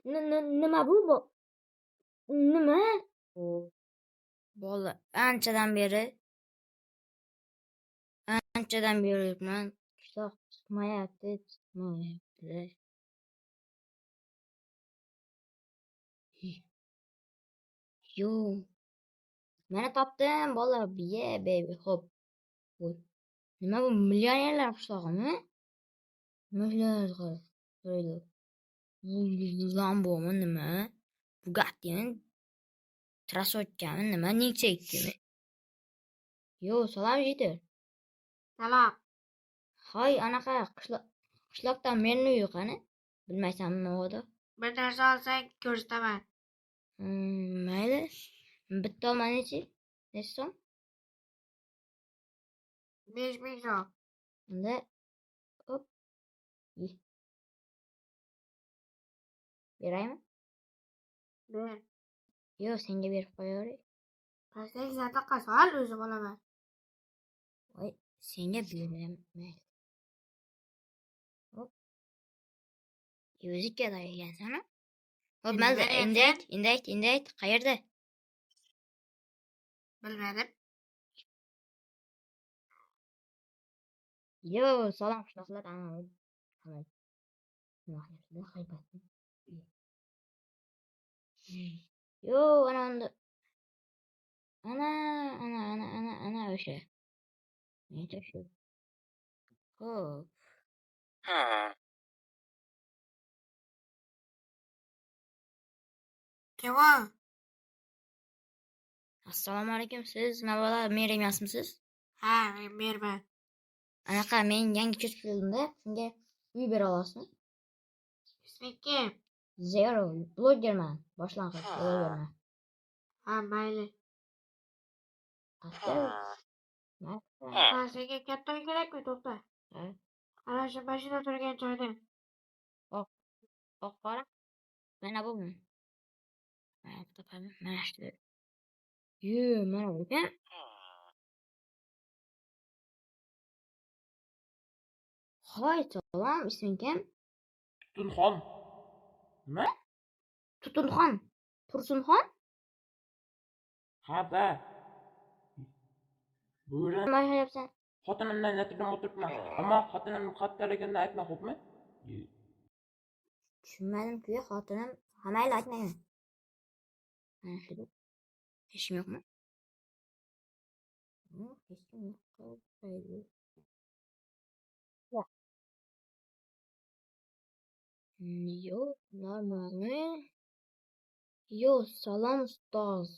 Nima bu? Nima? Bola anchadan beri yuribman. Qishloq chiqmayapti. Yo, mana topdim bola. Yeah, baby. Xo'p. Nima bu? Millionerlar qishlog'imi? Millionerlar. Lambomi nima? Bugattimi? Krasotchami nima? Nexia Yo, salom Jiter. Salom. Hoy, anaqa qishloqdan meni uyi qani? Bilmaysanmi navoda? Bir narsa olsang ko'rsataman. Mayli. Bitta olma nechi so'm? 5000 so'm. Unda hop. Beraymi? Ber. Yo, senga berib qo'yaveray. Pastak sadaqa sol, o'zim olaman. Voy, senga bermayman. Hop. O'zikka ekansan-a? Hop, mayli, indayt. Qayerda? Bilmadim. Yo, salom qishloqlar. Yo, ana o'sha. Necha shu? Xo'p. Kim u? Assalomu alaykum. Siz navola mer emasmisiz? Ha, men merman. Anaqa men yangi ko'chib keldim-da, shunga uy bera olasizmi? Isming kim? Zero, blogerman, boshlang'ich blogerman. Ha, mayli. Qashda? Ha, senga katta uy kerakmi? To'xta. Ha, Ana shu mashina turgan joyda. oq qora. Mana bumi? Mana topaman, mana shu. Yo, mana bu ekan. Hoy, salom, isming kim? Tutunxon. Nima? Tutunxon. Tursunxon? Ha, da. Buyurun. Nima qilyapsan? Xotinimdan yatibdan o'tiribman. Ammo xotinim xatlarligini aytma, xo'pmi? Tushunmadim-ku, xotinim. Mayli, aytmayman. Mana shu. Hech kim yo'qmi? Hech kim yo'q. Yo, normalmi? Yo, salom ustoz.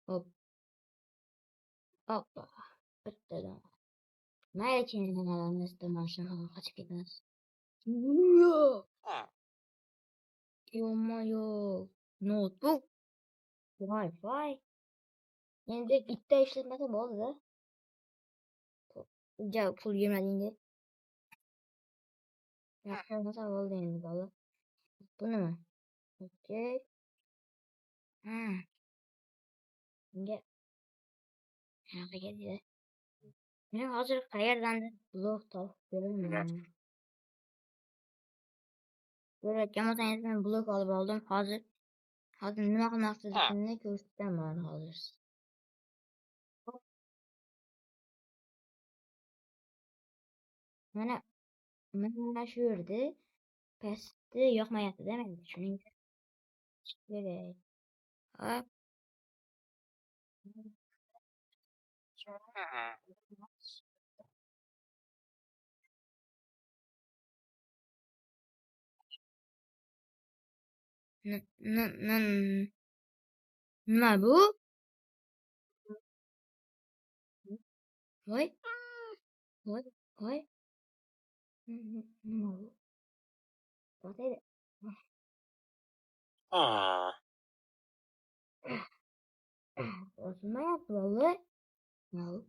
Hop. Oppa. Bittadan. Mayli, keyin mashinaga qochib ketamiz. Yo. Yo. Notebook. Wi-Fi. Endi bitta ishlatmasa bo'ldi-da. Pul yemedingi. Yaxshimasa bo'ldi endi bola. Bu nima? Okey. Bunga qanaqa deydi? Men hozir qayerdandir blog topib beraman. Ko'rayotgan bo'lsangiz men blog olib oldim. Hozir nima qilmoqchiligimni ko'rsataman hozir. Mana shu yerda pasti yoqmayapti-da menga. Shuning uchun kerak. Hop. Nima bu? Voy. Nima bu? To'xtaydi. O'smayapti bola. Nima bu?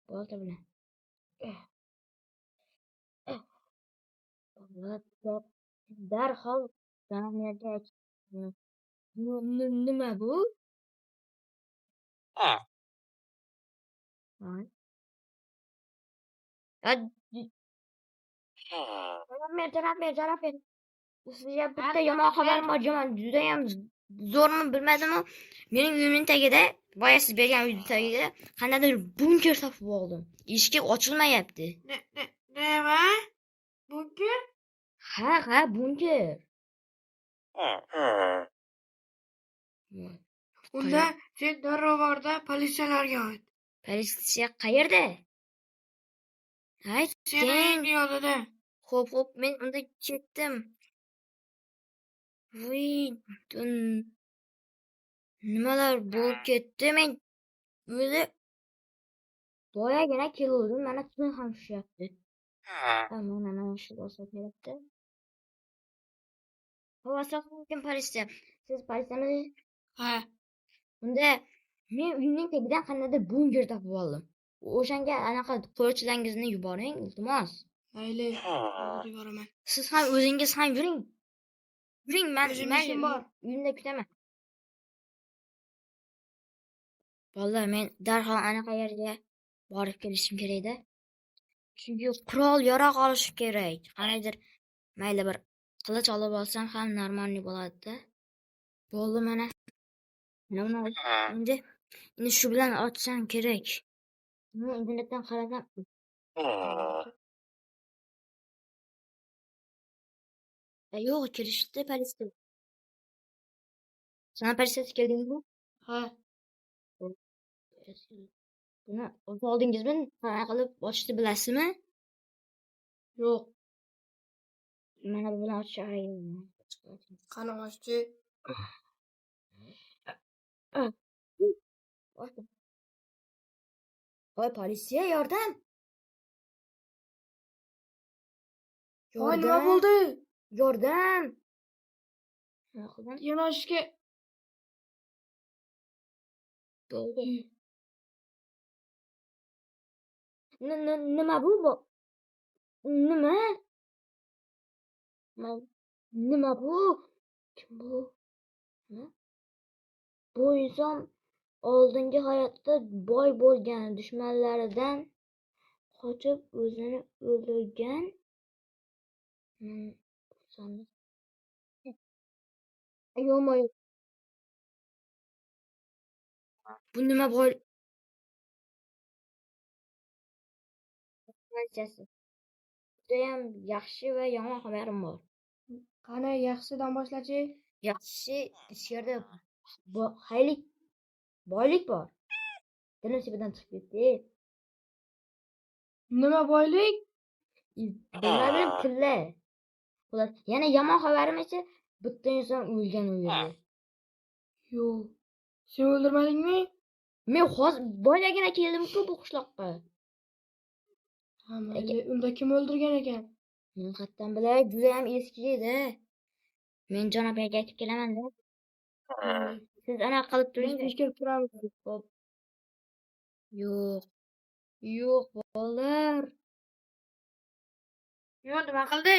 Bolta bilan. Darhol janoblariga nima bu? Cevap ver. Sizga bitta Hadi, yomon hadi, xabarim bor, judayam zo'rmi bilmadim-u. Mening uyimning tagida, boya siz bergan uyning tagida qandaydir bunker topib oldim. Eshik ochilmayapti. Nima? Bunker? Ha, bunker. Unda sen darrov borda politsiyalarga o't. Politsiya qayerda? Ayt, Seni uyingni yonida. Xo'p, men unda ketdim. Voy, nimalar bo'lib ketdi? Men o'zi boyagina keluvdim, mana tun ham tushyapti. Mana shu bo'lsa kerakda. Assalomu politsiya. Siz politsiyamisiz? Ha. Unda men uyimning tagidan qandaydir bunker topib oldim. O'shanga anaqa qo'lchilaringizni yuboring, iltimos. Mayli, hozir yuboraman. Siz ham o'zingiz ham yuring. O'zim ishim bor. Uyimda kutaman. Vallahi men darhol anaqa yerga borib kelishim kerak-da. Chunki qurol yarog' olish kerak. Qanaydir mayli bir qilich olib olsam ham normalniy bo'ladi-da. Bo'ldi mana. Endi shu bilan ochsam kerak. Men internetdan qarasam. Yo'q, kirishdi politsiya. Sana politsiya keldingmi? Ha. Buni o'zi oldingizmi? Qanaqa qilib ochishni bilasizmi? Yo'q. Mana bu bilan ochishim. Qani ochdi? Voy, politsiya, yordam! Voy, nima bo'ldi? Yordam! Yo'nalishga Bo'ldi. Nima bu? Nima? Nima bu? Kim bu? Bu inson oldingi hayotda boy bo'lgan, dushmanlaridan qochib o'zini o'ldirgan. Yo'q. Bu nima boy? Judayam yaxshi va yomon xabarim bor. qani yaxshidan boshlachi? Yaxshi, ichkarida boylik bor. Dilim sepidan chiqib ketdi. Nima boylik? Bilmadim, tilla. Xo'sh, yana yomon xabarim esa bitta inson o'lgan u yerda. Yo'q. Sen o'ldirmadingmi? Men hozir boyagina keldim-ku bu qishloqqa. Ha, mayli. Unda kim o'ldirgan ekan? Men qayerdan bilay, juda ham eski edi. Men janob akaga aytib kelaman-da. Siz anaqa qilib turing. Biz kelib turamiz. Xo'p. Yo'q, bolalar. Yo'q, nima qildi?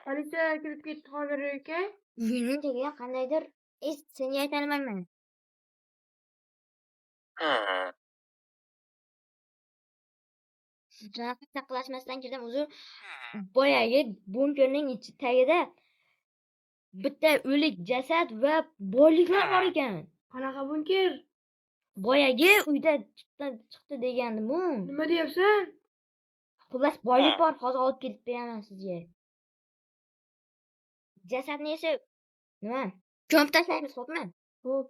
Politsiya kirib ketdi hozir aka. Uyning tagiga qandaydir senga aytolmayman. Janob taqlashmasdan kirdim, uzr. Boyagi bunkerning tagida bitta o'lik jasad va boyliklar bor ekan. Qanaqa bunker? Boyagi uyda chiqdi degandim-ku. Nima deyapsan? Xullas boylik bor, hozir olib kelib beraman sizga. Jasadni esa nima? Ko'mib tashlaymiz, xo'pmi? Xo'p.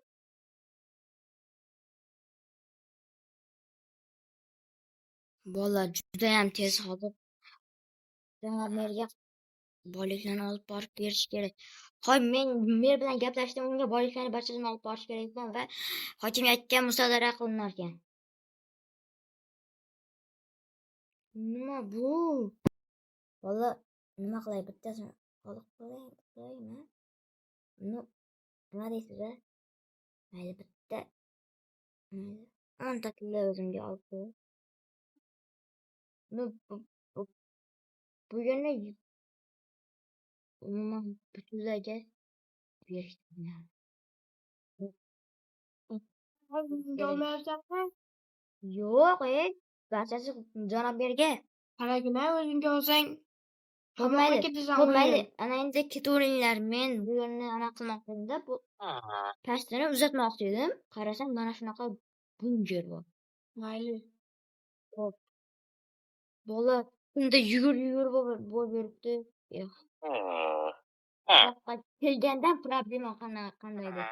Bolalar juda ham tez hozir merga boyliklarni olib borib berish kerak. Hoy, men mer bilan gaplashdim, unga boyliklarni barchasini olib borish kerak ekan va hokimga aytgan musodara qilinar ekan. Nima bu? Valla nima qilay, bittasini olib qo'yaymi? Nima deysiz-a? Mayli, bitta 10 ta kilo o'zimga olib qo'y. Bugünne umuman butunlarga berishdim. Olmayapsanmi? Yo'q, barchasi janob berga. Qaragina o'zingga olsang, Bo'lmaydi. qamoqqa ketasan Bo'lmaydi. o'yin. Ana endi ketaveringlar. Men bu yerni ana qilmoqchi edim-da, bu pastini uzatmoqchi edim. Qarasam mana shunaqa bunker bor. Mayli. Hop. Bola unda yugur bo'lib yuribdi. Yo'q. Yoqqa kelgandan problema qandaydir.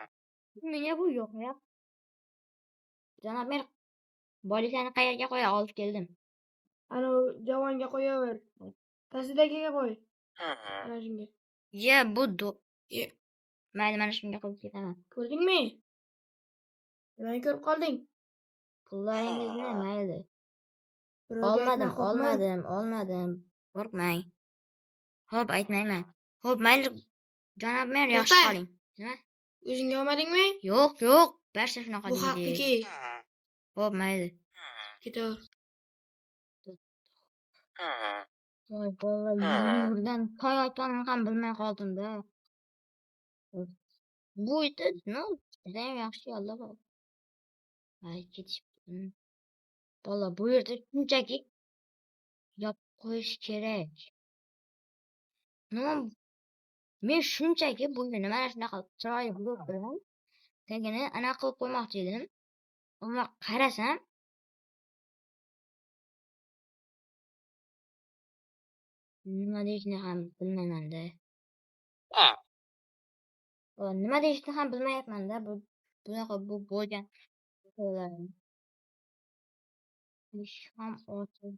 Menga bu yoqmayapti. Janob mer boyliklarni qayerga qo'ya olib keldim. Ana u javonga qo'yaver. Pastidagiga qo'y. Mana shunga. Ya bu Ye, mayli mana shunga qo'yib ketaman. ko'rdingmi? Nimani ko'rib qolding? Pullaringizni mayli. Birovga aytma, xo'pmi? Olmadim. Qo'rqmang. Xo'p, aytmayman. Xo'p, mayli. Janob mer yaxshi To'xta. qoling. Nima? O'zingga olmadingmi? Yo'q. Barcha shunaqa Bu deydi. haqniki. Xo'p, mayli. Ketaver. Voy bola, yugurdan qo'yayotganimni ham bilmay qoldim-da. Bu iti, judayam yaxshi yo'lda bor. Ay, ketishibdi. Bola, bu yerda shunchaki yopib qo'yish kerak. Nima? Men shunchaki bu yerni mana shunaqa chiroyli blok bilan tagini anaqa qilib qo'ymoqchi edim. Ammo qarasam, nima deyishni ham bilmayman-da. Nima deyishni ham bilmayapman-da. Bunaqa bu bo'lgan joylarni. Ish ham ochiq.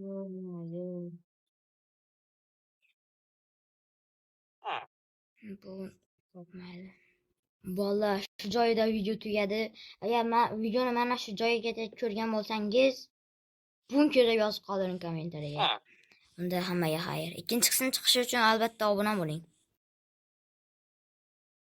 Bo'lmaydi. Bu bo'lmaydi. Bola, shu joyida video tugadi. Agar videoni mana shu joyigacha ko'rgan bo'lsangiz, bunker deb yozib qoldiring kommentariyaga. Unda hammaga xayr. Ikkinchi qismi chiqishi uchun albatta obuna bo'ling.